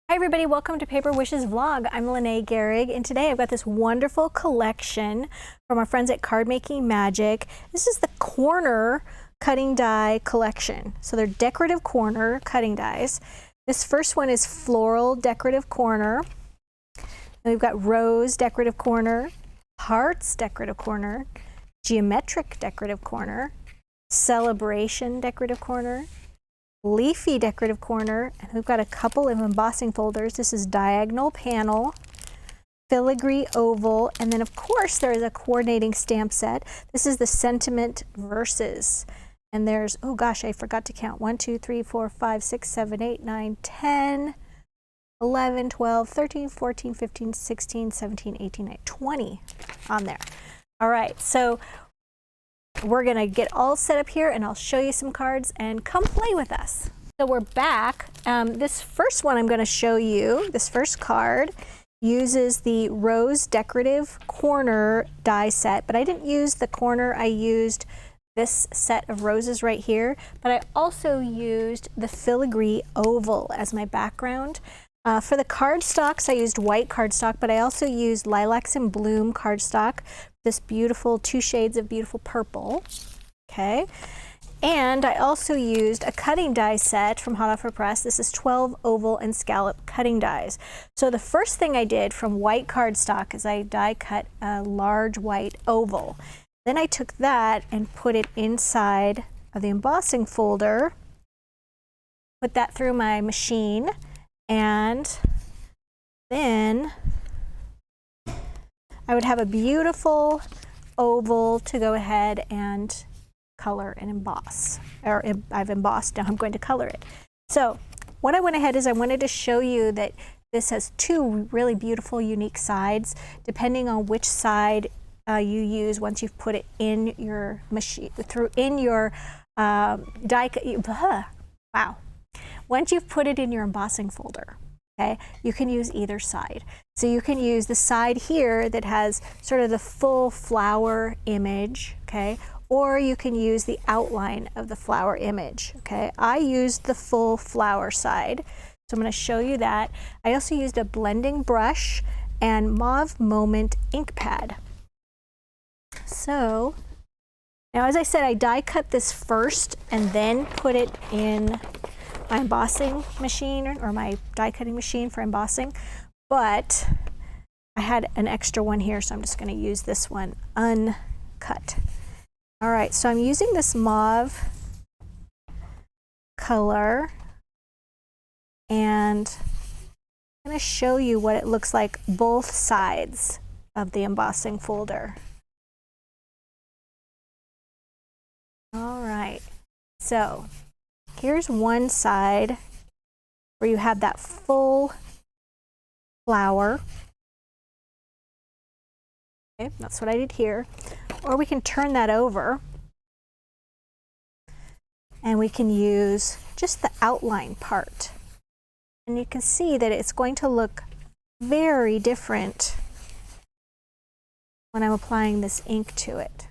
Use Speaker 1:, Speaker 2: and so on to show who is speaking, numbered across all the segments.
Speaker 1: Hi everybody, welcome to Paper Wishes Vlog. I'm Lene Gehrig, and today I've got this wonderful collection from our friends at Card Making Magic. This is the corner cutting die collection. So they're decorative corner cutting dies. This first one is Floral Decorative Corner. And we've got Rose Decorative Corner, Hearts Decorative Corner, Geometric Decorative Corner, Celebration Decorative Corner, Leafy Decorative Corner, and we've got a couple of embossing folders. This is Diagonal Panel, Filigree Oval, and then of course there is a coordinating stamp set. This is the Sentiment Verses. And there's, oh gosh, I forgot to count. 1, 2, 3, 4, 5, 6, 7, 8, 9, 10, 11, 12, 13, 14, 15, 16, 17, 18, 19, 20 on there. All right, so we're gonna get all set up here and I'll show you some cards and come play with us. So we're back. This first one I'm gonna show you, this first card, uses the Rose Decorative Corner die set, but I didn't use the corner, I used this set of roses right here, but I also used the Filigree Oval as my background. For the cardstocks, I used white cardstock, but I also used Lilacs and Bloom cardstock, this beautiful 2 shades of beautiful purple, okay? And I also used a cutting die set from Hot Off a Press. This is 12 oval and scallop cutting dies. So the first thing I did from white cardstock is I die cut a large white oval. Then I took that and put it inside of the embossing folder, put that through my machine, and then I would have a beautiful oval to go ahead and color and emboss. Or I've embossed, now I'm going to color it. So what I went ahead is I wanted to show you that this has 2 really beautiful unique sides, depending on which side you use once you've put it in your machine, wow. Once you've put it in your embossing folder, okay, you can use either side. So you can use the side here that has sort of the full flower image, okay, or you can use the outline of the flower image, okay. I used the full flower side, so I'm going to show you that. I also used a blending brush and Mauve Moment ink pad. So now, as I said, I die cut this first and then put it in my embossing machine or my die cutting machine for embossing, but I had an extra one here, so I'm just going to use this one uncut. All right, so I'm using this mauve color, and I'm going to show you what it looks like both sides of the embossing folder. All right, so here's one side where you have that full flower. Okay, that's what I did here. Or we can turn that over and we can use just the outline part. And you can see that it's going to look very different when I'm applying this ink to it.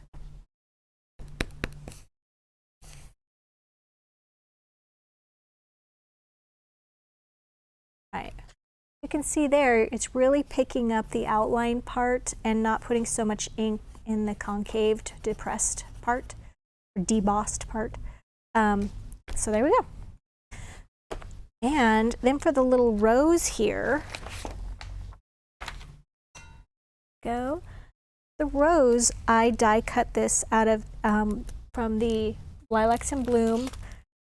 Speaker 1: Right. You can see there it's really picking up the outline part and not putting so much ink in the concaved, depressed part, or debossed part. So there we go. And then for the little rose here, the rose, I die cut this out of, from the Lilacs and Bloom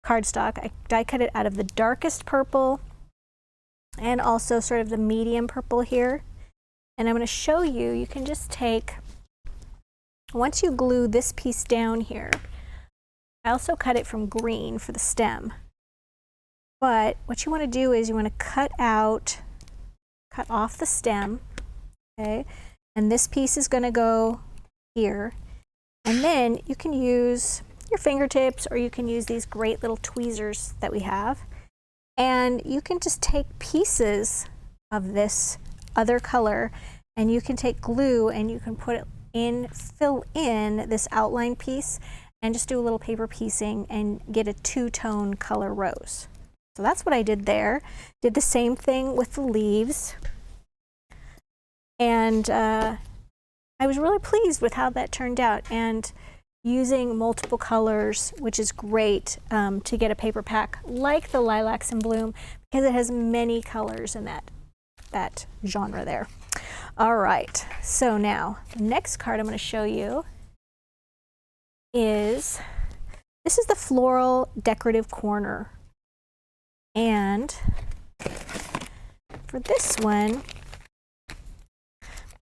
Speaker 1: cardstock. I die cut it out of the darkest purple and also sort of the medium purple here. And I'm going to show you, you can just take, once you glue this piece down here, I also cut it from green for the stem. But what you want to do is you want to cut off the stem, okay? And this piece is going to go here. And then you can use your fingertips, or you can use these great little tweezers that we have. And you can just take pieces of this other color and you can take glue and you can put it in, fill in this outline piece and just do a little paper piecing and get a 2-tone color rose. So that's what I did there. Did the same thing with the leaves. And I was really pleased with how that turned out, and using multiple colors, which is great to get a paper pack like the Lilacs in Bloom, because it has many colors in that genre there. All right, so now the next card I'm going to show you is, this is the Floral Decorative Corner. And for this one,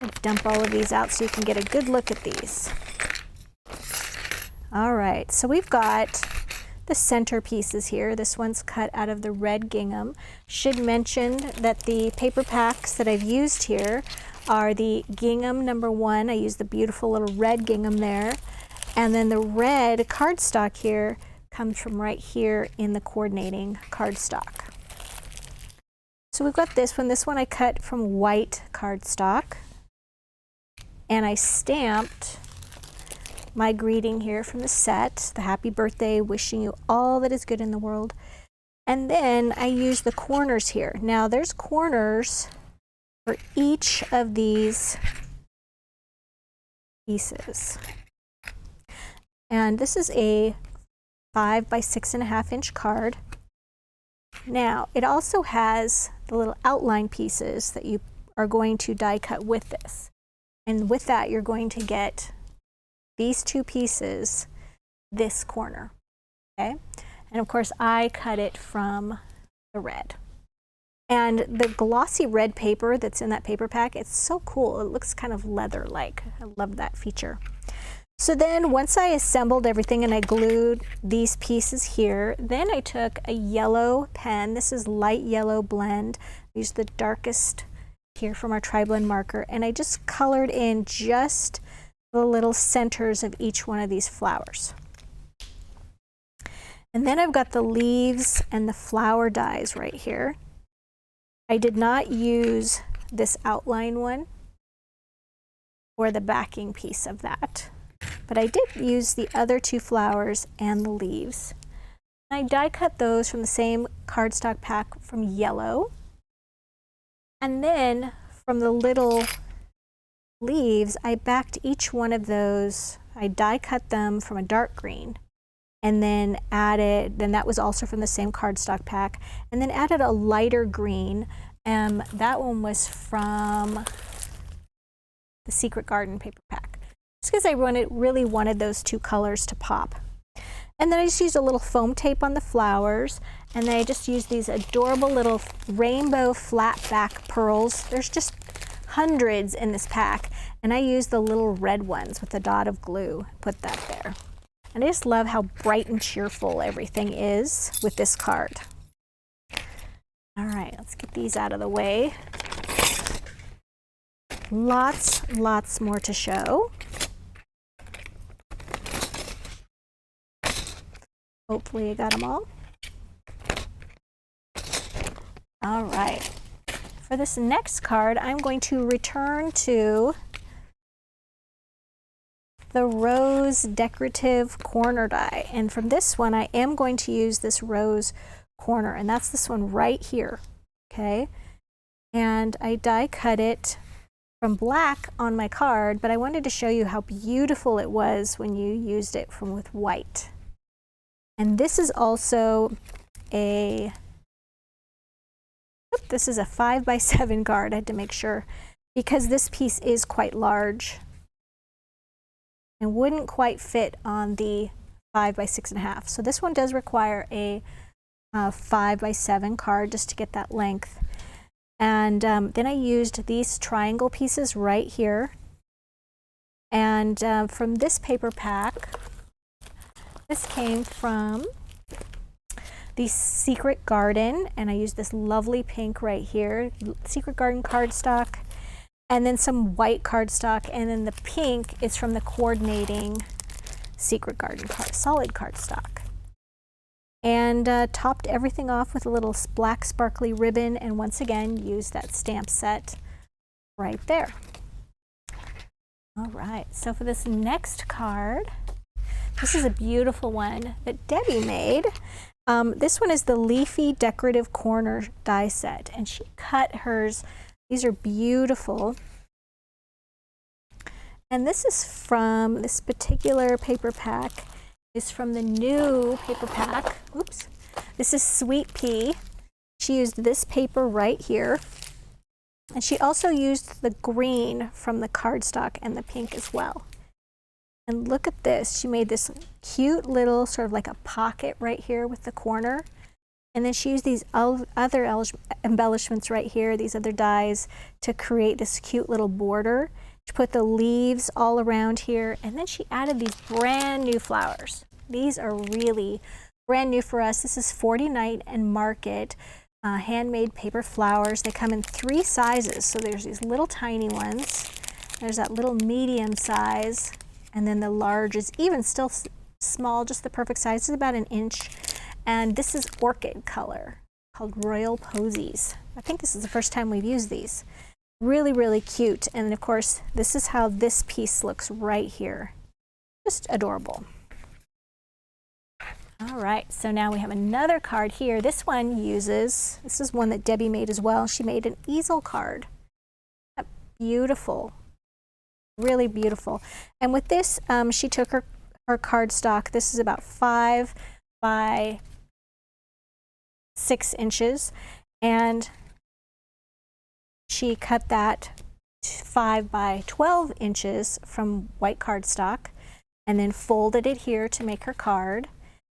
Speaker 1: I'll dump all of these out so you can get a good look at these. All right, so we've got the center pieces here. This one's cut out of the red gingham. Should mention that the paper packs that I've used here are the gingham #1. I used the beautiful little red gingham there. And then the red cardstock here comes from right here in the coordinating cardstock. So we've got this one. This one I cut from white cardstock. And I stamped my greeting here from the set, the happy birthday, wishing you all that is good in the world. And then I used the corners here. Now there's corners for each of these pieces. And this is a 5 by 6.5 inch card. Now it also has the little outline pieces that you are going to die cut with this. And with that, you're going to get these two pieces, this corner, okay? And of course, I cut it from the red. And the glossy red paper that's in that paper pack, it's so cool. It looks kind of leather-like. I love that feature. So then once I assembled everything and I glued these pieces here, then I took a yellow pen. This is light yellow blend. I used the darkest here from our tri-blend marker, and I just colored in just the little centers of each one of these flowers. And then I've got the leaves and the flower dies right here. I did not use this outline one or the backing piece of that, but I did use the other two flowers and the leaves. I die cut those from the same cardstock pack from yellow. And then from the little leaves, I backed each one of those, I die cut them from a dark green, and then added, then that was also from the same cardstock pack, and then added a lighter green, and that one was from the Secret Garden paper pack, just because I really wanted those two colors to pop. And then I just used a little foam tape on the flowers, and then I just used these adorable little rainbow flat back pearls. There's just hundreds in this pack, and I used the little red ones with a dot of glue, put that there. And I just love how bright and cheerful everything is with this card. All right, let's get these out of the way. Lots more to show. Hopefully I got them all. All right. For this next card, I'm going to return to the Rose Decorative Corner die. And from this one, I am going to use this rose corner, and that's this one right here, okay? And I die cut it from black on my card, but I wanted to show you how beautiful it was when you used it with white. And this is also a, this is a 5 by 7 card. I had to make sure, because this piece is quite large and wouldn't quite fit on the 5 by 6.5. So this one does require a 5 by 7 card just to get that length. And then I used these triangle pieces right here. And from this paper pack, this came from the Secret Garden, and I used this lovely pink right here, Secret Garden cardstock, and then some white cardstock, and then the pink is from the coordinating Secret Garden solid cardstock. And topped everything off with a little black sparkly ribbon, and once again used that stamp set right there. All right, so for this next card, this is a beautiful one that Debbie made. This one is the Leafy Decorative Corner die set, and she cut hers. These are beautiful. And this is from this particular paper pack. Is from the new paper pack. Oops. This is Sweet Pea. She used this paper right here. And she also used the green from the cardstock and the pink as well. And look at this. She made this cute little sort of like a pocket right here with the corner. And then she used these other embellishments right here, these other dies, to create this cute little border. She put the leaves all around here, and then she added these brand new flowers. These are really brand new for us. This is 40 Night and Market handmade paper flowers. They come in 3 sizes. So there's these little tiny ones. There's that little medium size, and then the large is even still small, just the perfect size. It's about 1 inch. And this is orchid color called Royal Posies. I think this is the first time we've used these. Really, really cute. And of course, this is how this piece looks right here. Just adorable. All right, so now we have another card here. This one uses, this is one that Debbie made as well. She made an easel card. Beautiful, really beautiful. And with this, she took her cardstock. This is about 5 by 6 inches. And she cut that 5 by 12 inches from white cardstock and then folded it here to make her card,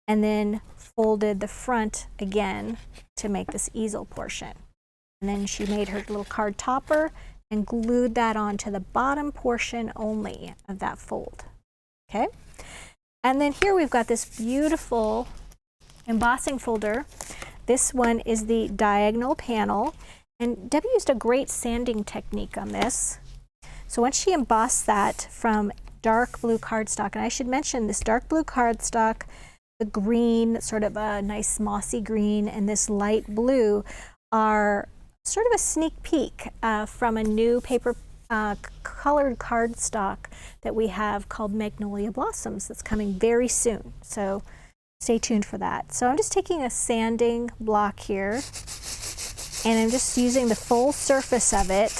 Speaker 1: and then folded the front again to make this easel portion. And then she made her little card topper and glued that onto the bottom portion only of that fold. Okay? And then here we've got this beautiful embossing folder. This one is the diagonal panel. And Debbie used a great sanding technique on this. So once she embossed that from dark blue cardstock, and I should mention this dark blue cardstock, the green, sort of a nice mossy green, and this light blue are sort of a sneak peek from a new paper colored cardstock that we have called Magnolia Blossoms that's coming very soon. So stay tuned for that. So I'm just taking a sanding block here, and I'm just using the full surface of it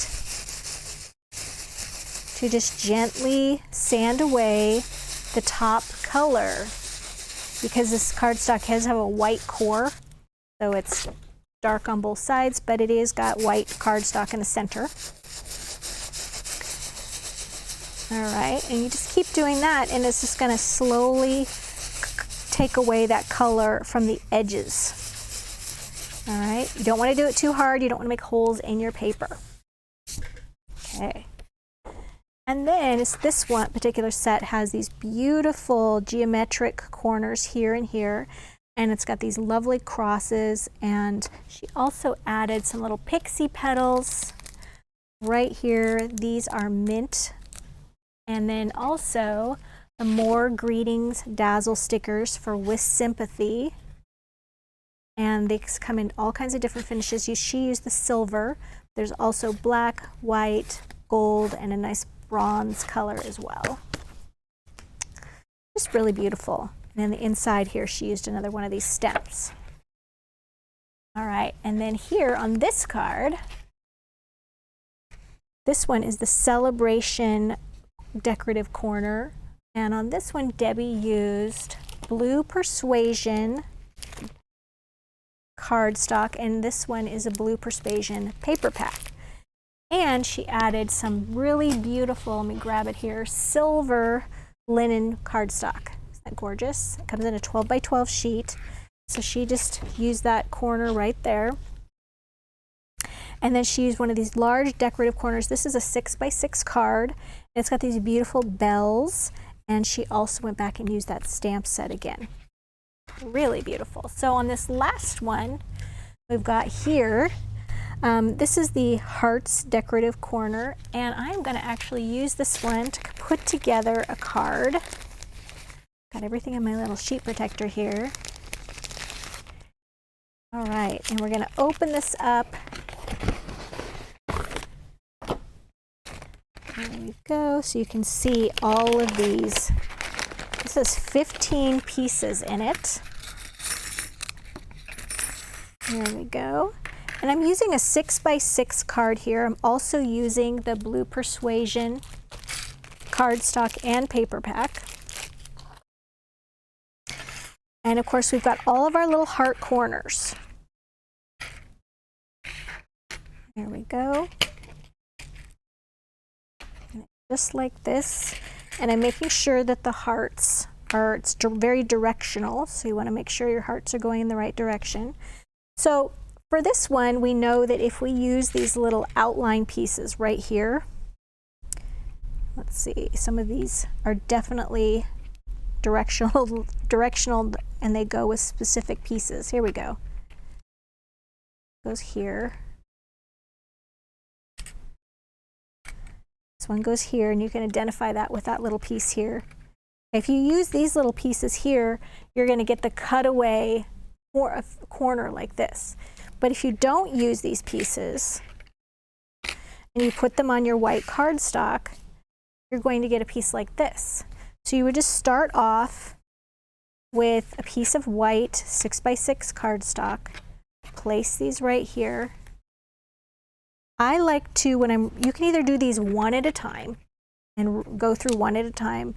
Speaker 1: to just gently sand away the top color, because this cardstock has a white core, so it's dark on both sides, but it is got white cardstock in the center. All right, and you just keep doing that, and it's just going to slowly take away that color from the edges. All right, you don't want to do it too hard. You don't want to make holes in your paper. Okay. And then this one particular set has these beautiful geometric corners here and here, and it's got these lovely crosses, and she also added some little pixie petals right here. These are mint. And then also the More Greetings Dazzle stickers for With Sympathy. And they come in all kinds of different finishes. She used the silver. There's also black, white, gold, and a nice bronze color as well. Just really beautiful. And then the inside here, she used another one of these stems. All right, and then here on this card, this one is the Celebration Decorative Corner. And on this one, Debbie used Blue Persuasion cardstock, and this one is a Blue Persuasion paper pack. And she added some really beautiful, let me grab it here, silver linen cardstock. Isn't that gorgeous? It comes in a 12 by 12 sheet. So she just used that corner right there. And then she used one of these large decorative corners. This is a 6 by 6 card. And it's got these beautiful bells. And she also went back and used that stamp set again. Really beautiful. So on this last one, we've got here, this is the Hearts Decorative Corner, and I'm going to actually use this one to put together a card. Got everything in my little sheet protector here. All right, and we're going to open this up. There we go, so you can see all of these. This has 15 pieces in it. There we go. And I'm using a 6x6 card here. I'm also using the Blue Persuasion cardstock and paper pack. And of course, we've got all of our little heart corners. There we go. Just like this. And I'm making sure that the hearts are, it's very directional. So you want to make sure your hearts are going in the right direction. So for this one, we know that if we use these little outline pieces right here, let's see, some of these are definitely directional, and they go with specific pieces. Here we go. Goes here. This one goes here, and you can identify that with that little piece here. If you use these little pieces here, you're going to get the cutaway corner like this. But if you don't use these pieces and you put them on your white cardstock, you're going to get a piece like this. So you would just start off with a piece of white 6x6 cardstock, place these right here. I like to, you can either do these one at a time and go through one at a time,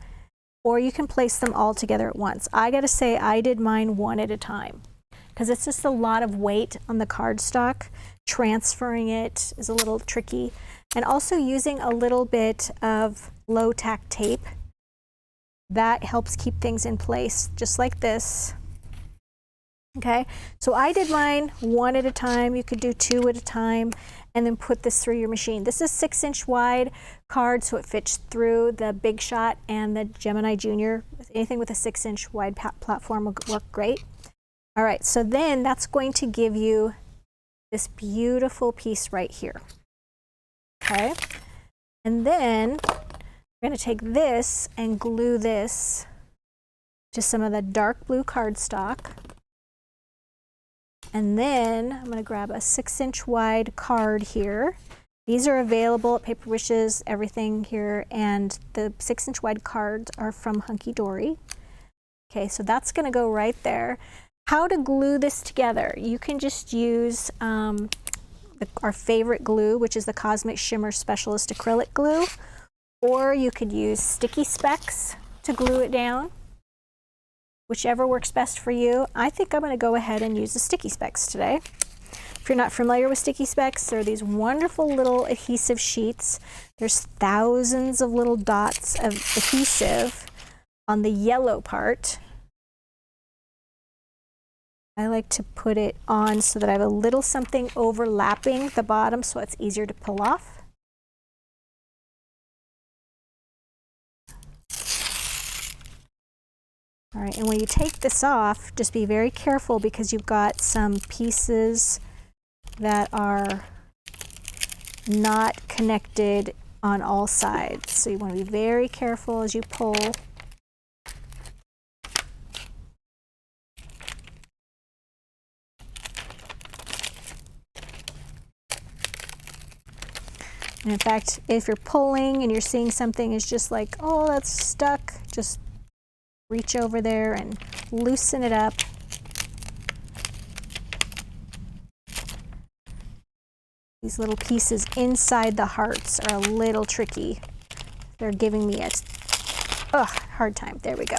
Speaker 1: or you can place them all together at once. I gotta say, I did mine one at a time, because it's just a lot of weight on the cardstock. Transferring it is a little tricky. And also using a little bit of low tack tape. That helps keep things in place, just like this. Okay, so I did mine one at a time. You could do two at a time, and then put this through your machine. This is 6-inch wide card, so it fits through the Big Shot and the Gemini Junior. Anything with a 6-inch wide platform will work great. All right, so then that's going to give you this beautiful piece right here. Okay, and then we're going to take this and glue this to some of the dark blue cardstock. And then I'm going to grab a 6-inch wide card here. These are available at Paper Wishes, everything here, and the 6-inch wide cards are from Hunky Dory. Okay, so that's going to go right there. How to glue this together? You can just use our favorite glue, which is the Cosmic Shimmer Specialist acrylic glue, or you could use sticky specs to glue it down. Whichever works best for you. I think I'm going to go ahead and use the sticky specs today. If you're not familiar with sticky specs, they're these wonderful little adhesive sheets. There's thousands of little dots of adhesive on the yellow part. I like to put it on so that I have a little something overlapping the bottom so it's easier to pull off. All right, and when you take this off, just be very careful because you've got some pieces that are not connected on all sides. So you want to be very careful as you pull. And in fact, if you're pulling and you're seeing something is just like, oh, that's stuck, just reach over there and loosen it up. These little pieces inside the hearts are a little tricky. They're giving me a hard time. There we go.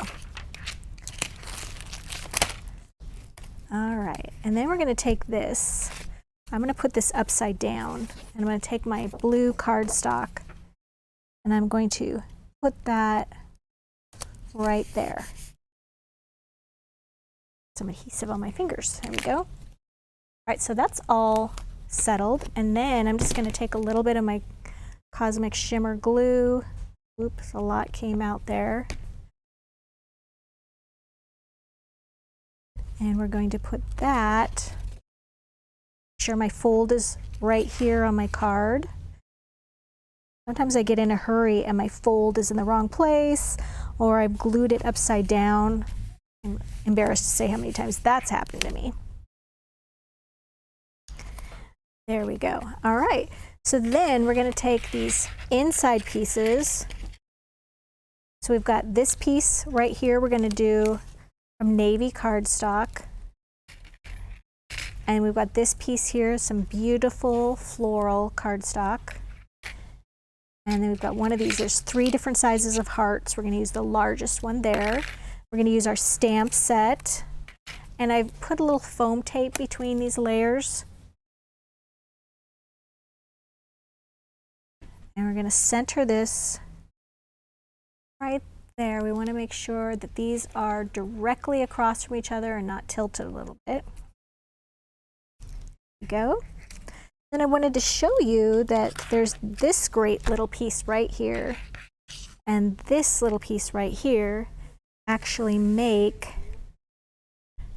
Speaker 1: All right, and then we're going to take this. I'm going to put this upside down, and I'm going to take my blue cardstock, and I'm going to put that right there. Some adhesive on my fingers. There we go. All right, so that's all settled, and then I'm just going to take a little bit of my Cosmic Shimmer glue. Oops, a lot came out there. And we're going to put that, make sure my fold is right here on my card. Sometimes I get in a hurry and my fold is in the wrong place, or I've glued it upside down. I'm embarrassed to say how many times that's happened to me. There we go. All right, so then we're going to take these inside pieces. So we've got this piece right here we're going to do from navy cardstock. And we've got this piece here, some beautiful floral cardstock. And then we've got one of these. There's 3 different sizes of hearts. We're going to use the largest one there. We're going to use our stamp set. And I've put a little foam tape between these layers. And we're going to center this right there. We want to make sure that these are directly across from each other and not tilted a little bit. There we go. Then I wanted to show you that there's this great little piece right here and this little piece right here actually make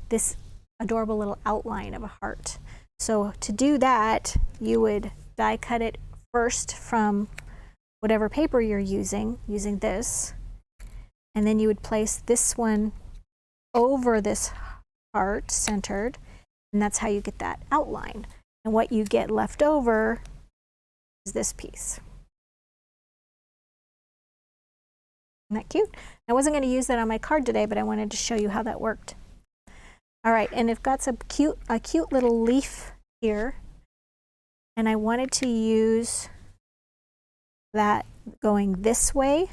Speaker 1: this adorable little outline of a heart. So to do that, you would die cut it first from whatever paper you're using this, and then you would place this one over this heart centered, and that's how you get that outline. And what you get left over is this piece. Isn't that cute? I wasn't going to use that on my card today, but I wanted to show you how that worked. All right, and I've got a cute little leaf here, and I wanted to use that going this way,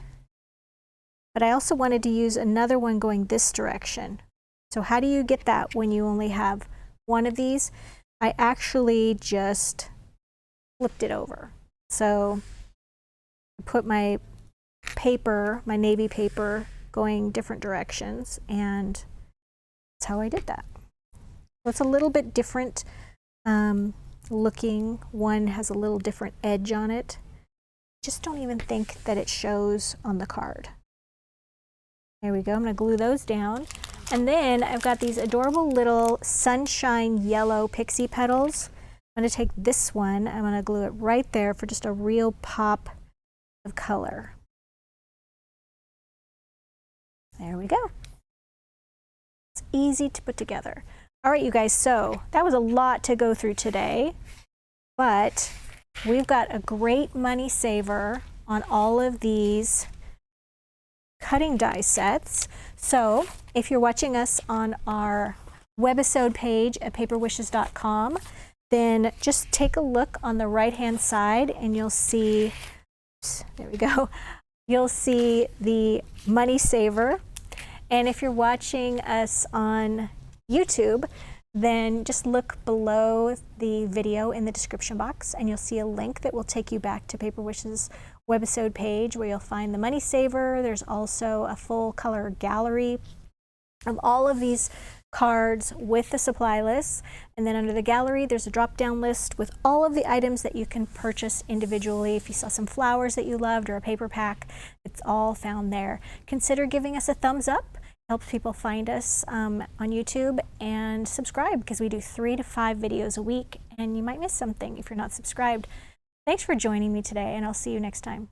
Speaker 1: but I also wanted to use another one going this direction. So how do you get that when you only have one of these? I actually just flipped it over. So I put my paper, my navy paper, going different directions, and that's how I did that. So it's a little bit different looking. One has a little different edge on it. Just don't even think that it shows on the card. There we go. I'm going to glue those down. And then I've got these adorable little sunshine yellow pixie petals. I'm going to take this one. I'm going to glue it right there for just a real pop of color. There we go. It's easy to put together. All right, you guys, so that was a lot to go through today, but we've got a great money saver on all of these cutting die sets. So if you're watching us on our webisode page at paperwishes.com, then just take a look on the right hand side and you'll see, oops, there we go, you'll see the money saver. And if you're watching us on YouTube, then just look below the video in the description box and you'll see a link that will take you back to Paper Wishes webisode page where you'll find the money saver. There's also a full color gallery of all of these cards with the supply list, and then under the gallery there's a drop-down list with all of the items that you can purchase individually. If you saw some flowers that you loved or a paper pack, it's all found there. Consider giving us a thumbs up. Helps people find us on YouTube, and subscribe because we do 3 to 5 videos a week and you might miss something if you're not subscribed. Thanks for joining me today, and I'll see you next time.